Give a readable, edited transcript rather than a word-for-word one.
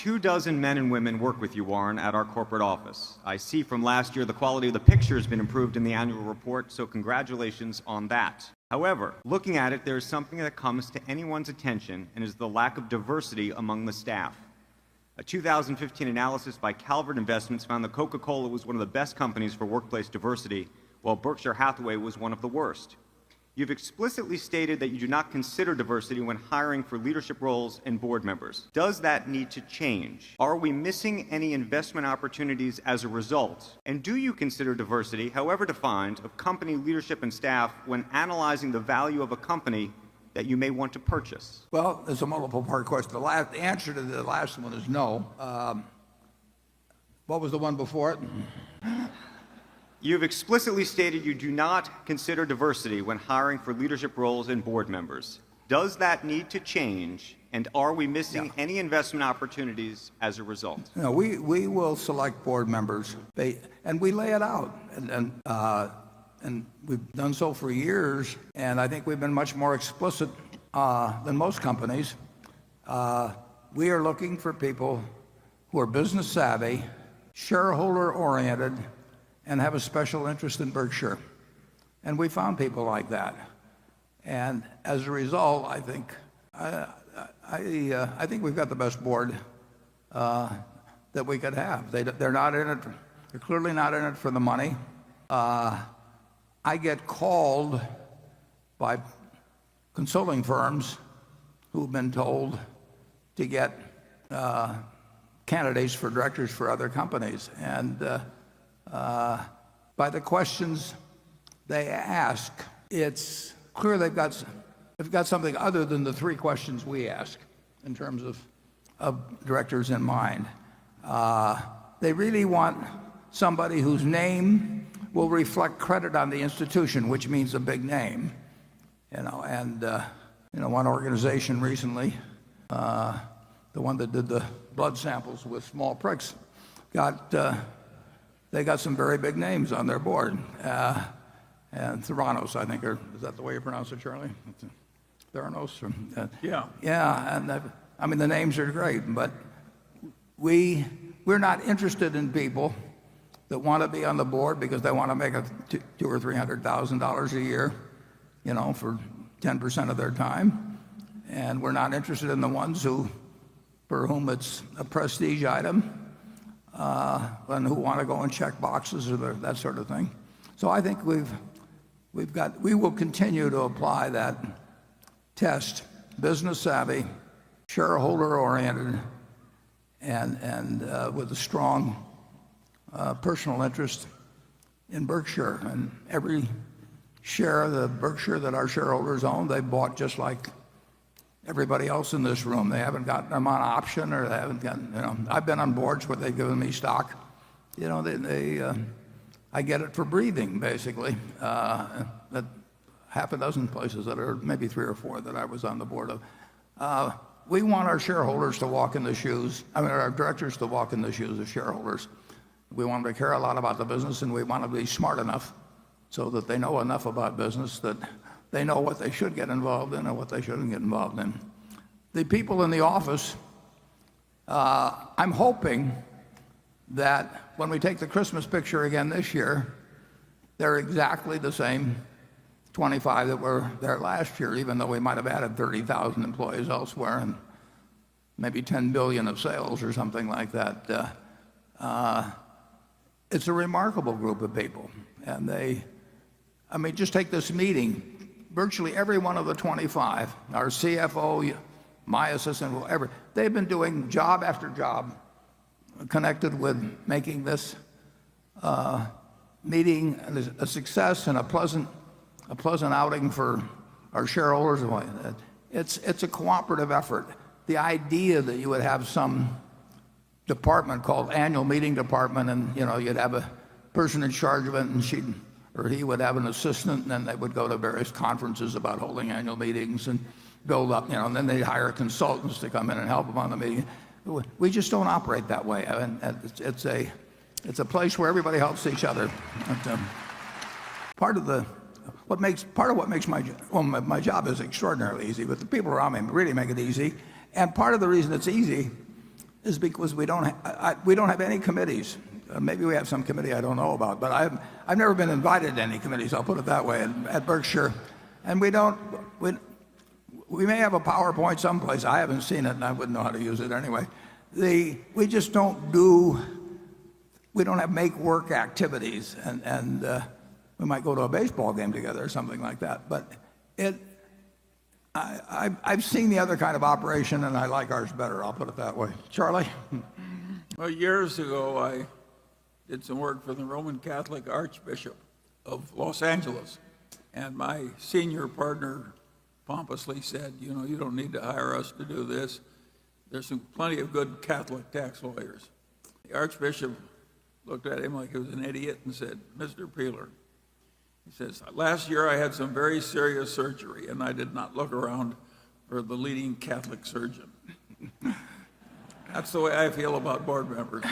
24 men and women work with you, Warren, at our corporate office. I see from last year the quality of the picture has been improved in the annual report, so congratulations on that. However, looking at it, there is something that comes to anyone's attention, and is the lack of diversity among the staff. A 2015 analysis by Calvert Investments found that Coca-Cola was one of the best companies for workplace diversity, while Berkshire Hathaway was one of the worst. You've explicitly stated that you do not consider diversity when hiring for leadership roles and board members. Does that need to change? Are we missing any investment opportunities as a result? And do you consider diversity, however defined, of company leadership and staff when analyzing the value of a company that you may want to purchase? Well, it's a multiple-part question. The answer to the last one is no. What was the one before it? You've explicitly stated you do not consider diversity when hiring for leadership roles and board members. Does that need to change, and are we missing any investment opportunities as a result? No, we will select board members, and we lay it out, and we've done so for years, and I think we've been much more explicit than most companies. We are looking for people who are business savvy, shareholder oriented, and have a special interest in Berkshire. And we found people like that. And as a result, I think we've got the best board that we could have. They're not in it. They're clearly not in it for the money. I get called by consulting firms who've been told to get candidates for directors for other companies. And by the questions they ask, it's clear they've got something other than the three questions we ask in terms of directors in mind. They really want somebody whose name will reflect credit on the institution, which means a big name. One organization recently, the one that did the blood samples with small pricks, they got some very big names on their board. And Theranos, I think, is that the way you pronounce it, Charlie? Theranos? Yeah. Yeah, and the names are great, but we're not interested in people that want to be on the board because they want to make $200,000 or $300,000 a year, for 10% of their time. And we're not interested in the ones for whom it's a prestige item, and who want to go and check boxes or that sort of thing. So I think we will continue to apply that test: business savvy, shareholder oriented, and with a strong personal interest in Berkshire. And every share of the Berkshire that our shareholders own, they bought just like everybody else in this room. They haven't gotten them on option, or they haven't gotten, I've been on boards where they've given me stock. I get it for breathing, basically. At half a dozen places that are maybe 3 or 4 that I was on the board of. We want our shareholders to walk in the shoes, our directors to walk in the shoes of shareholders. We want them to care a lot about the business, and we want them to be smart enough so that they know enough about business that they know what they should get involved in and what they shouldn't get involved in. The people in the office, I'm hoping that when we take the Christmas picture again this year, they're exactly the same 25 that were there last year, even though we might have added 30,000 employees elsewhere and maybe 10 billion of sales or something like that. It's a remarkable group of people. And just take this meeting. Virtually every one of the 25, our CFO, my assistant, whoever, they've been doing job after job connected with making this meeting a success and a pleasant outing for our shareholders. It's a cooperative effort. The idea that you would have some department called annual meeting department, and you'd have a person in charge of it, and he would have an assistant, and then they would go to various conferences about holding annual meetings and build up, and then they'd hire consultants to come in and help them on the meeting. We just don't operate that way. It's a place where everybody helps each other. Part of what makes my job is extraordinarily easy, but the people around me really make it easy. And part of the reason it's easy is because we don't have any committees. Maybe we have some committee I don't know about, but I've never been invited to any committees. I'll put it that way at Berkshire, and we may have a PowerPoint someplace. I haven't seen it, and I wouldn't know how to use it anyway. We just don't do. We don't have make work activities, and we might go to a baseball game together or something like that. But I've seen the other kind of operation, and I like ours better. I'll put it that way. Charlie? Well, years ago, I did some work for the Roman Catholic Archbishop of Los Angeles, and my senior partner pompously said, you don't need to hire us to do this. There's plenty of good Catholic tax lawyers. The Archbishop looked at him like he was an idiot and said, Mr. Peeler, he says, last year I had some very serious surgery, and I did not look around for the leading Catholic surgeon. That's the way I feel about board members.